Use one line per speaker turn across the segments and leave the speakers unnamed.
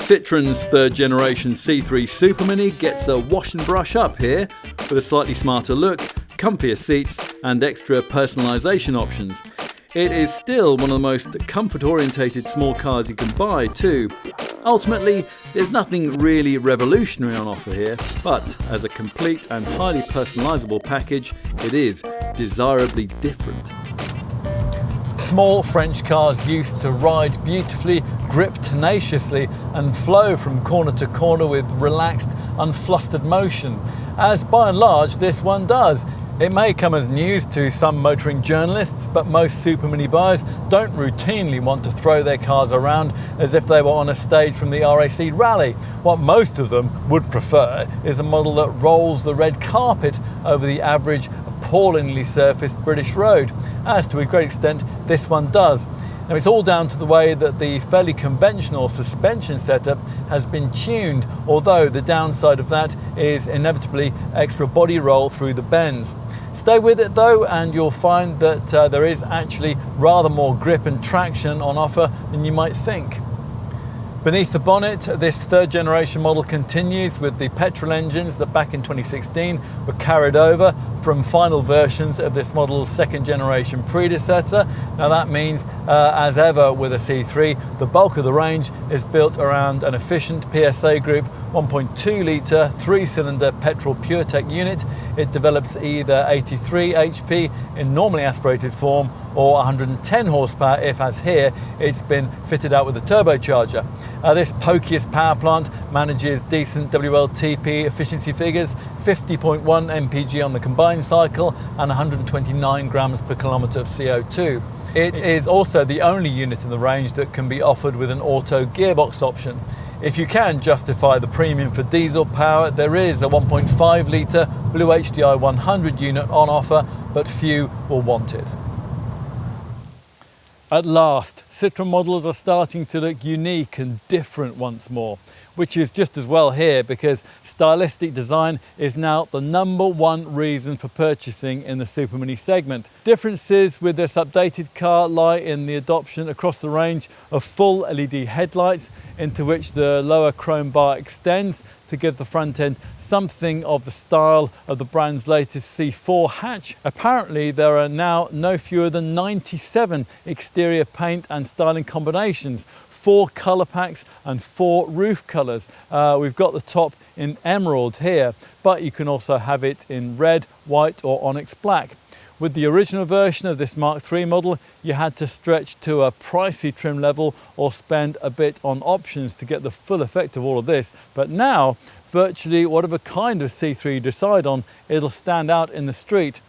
Citroen's third generation C3 Supermini gets a wash and brush up here with a slightly smarter look, comfier seats and extra personalisation options. It is still one of the most comfort orientated small cars you can buy too. Ultimately, there's nothing really revolutionary on offer here, but as a complete and highly personalisable package, it is desirably different. Small French cars used to ride beautifully, grip tenaciously and flow from corner to corner with relaxed, unflustered motion, as by and large this one does. It may come as news to some motoring journalists, but most Supermini buyers don't routinely want to throw their cars around as if they were on a stage from the RAC rally. What most of them would prefer is a model that rolls the red carpet over the average, appallingly surfaced British road, as to a great extent this one does. Now it's all down to the way that the fairly conventional suspension setup has been tuned, although the downside of that is inevitably extra body roll through the bends. Stay with it though and you'll find that there is actually rather more grip and traction on offer than you might think. Beneath the bonnet, this third generation model continues with the petrol engines that back in 2016 were carried over from final versions of this model's second generation predecessor. Now that means, as ever with a C3, the bulk of the range is built around an efficient PSA Group 1.2 litre 3-cylinder petrol PureTech unit. It develops either 83 HP in normally aspirated form or 110 horsepower if, as here, it's been fitted out with a turbocharger. This pokiest power plant manages decent WLTP efficiency figures, 50.1 mpg on the combined cycle and 129 grams per kilometre of CO2. It is also the only unit in the range that can be offered with an auto gearbox option. If you can justify the premium for diesel power, there is a 1.5 litre Blue HDI 100 unit on offer, but few will want it. At last, Citroen models are starting to look unique and different once more, which is just as well here because stylistic design is now the #1 reason for purchasing in the Supermini segment. Differences with this updated car lie in the adoption across the range of full LED headlights, into which the lower chrome bar extends to give the front end something of the style of the brand's latest C4 hatch. Apparently there are now no fewer than 97 exterior paint and styling combinations, 4 colour packs and 4 roof colours. We've got the top in emerald here, but you can also have it in red, white or onyx black. With the original version of this Mark III model, you had to stretch to a pricey trim level or spend a bit on options to get the full effect of all of this. But now, virtually whatever kind of C3 you decide on, it'll stand out in the street.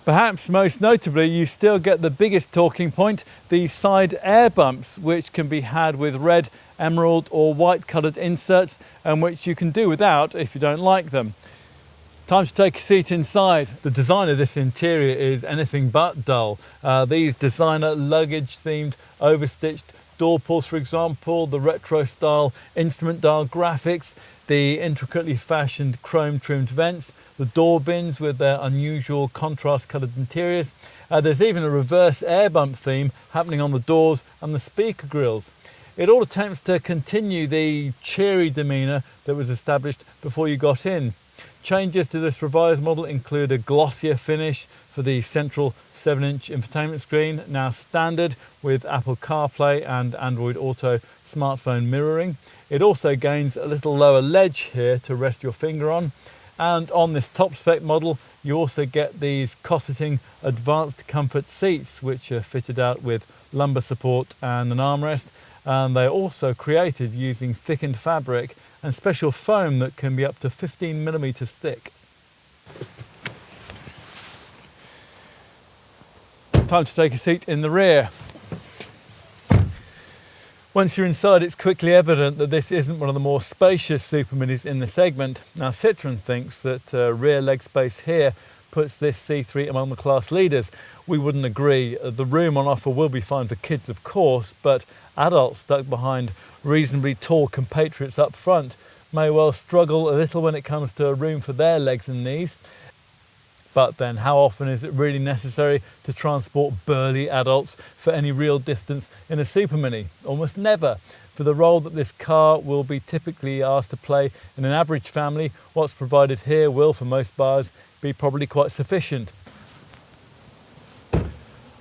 Perhaps most notably, you still get the biggest talking point, the side air bumps, which can be had with red, emerald or white coloured inserts, and which you can do without if you don't like them. Time to take a seat inside. The design of this interior is anything but dull. These designer luggage themed overstitched door pulls, for example, the retro style instrument dial graphics, the intricately fashioned chrome trimmed vents, the door bins with their unusual contrast coloured interiors. There's even a reverse air bump theme happening on the doors and the speaker grills. It all attempts to continue the cheery demeanour that was established before you got in. Changes to this revised model include a glossier finish for the central 7-inch infotainment screen, now standard with Apple CarPlay and Android Auto smartphone mirroring. It also gains a little lower ledge here to rest your finger on. And on this top spec model, you also get these cosseting advanced comfort seats, which are fitted out with lumbar support and an armrest. And they're also created using thickened fabric and special foam that can be up to 15 millimeters thick. Time to take a seat in the rear. Once you're inside, it's quickly evident that this isn't one of the more spacious Superminis in the segment. Now Citroen thinks that rear leg space here puts this C3 among the class leaders. We wouldn't agree. The room on offer will be fine for kids, of course, but adults stuck behind reasonably tall compatriots up front may well struggle a little when it comes to room for their legs and knees. But then how often is it really necessary to transport burly adults for any real distance in a supermini? Almost never. For the role that this car will be typically asked to play in an average family, what's provided here will, for most buyers, be probably quite sufficient.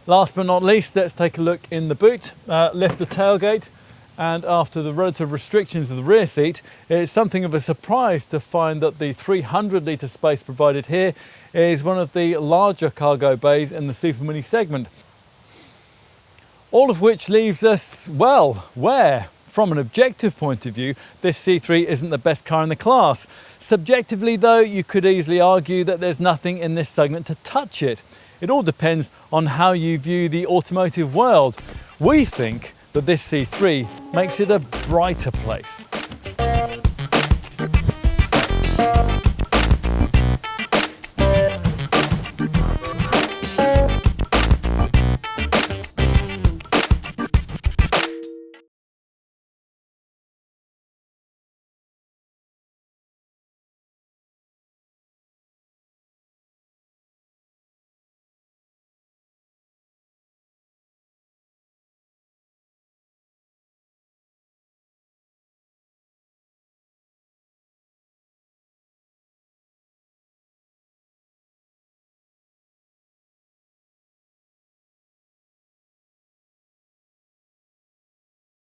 Last but not least, let's take a look in the boot. Lift the tailgate, and after the relative restrictions of the rear seat, it's something of a surprise to find that the 300 litre space provided here is one of the larger cargo bays in the supermini segment. All of which leaves us, well, where? From an objective point of view, this C3 isn't the best car in the class. Subjectively though, you could easily argue that there's nothing in this segment to touch it. It all depends on how you view the automotive world. We think that this C3 makes it a brighter place.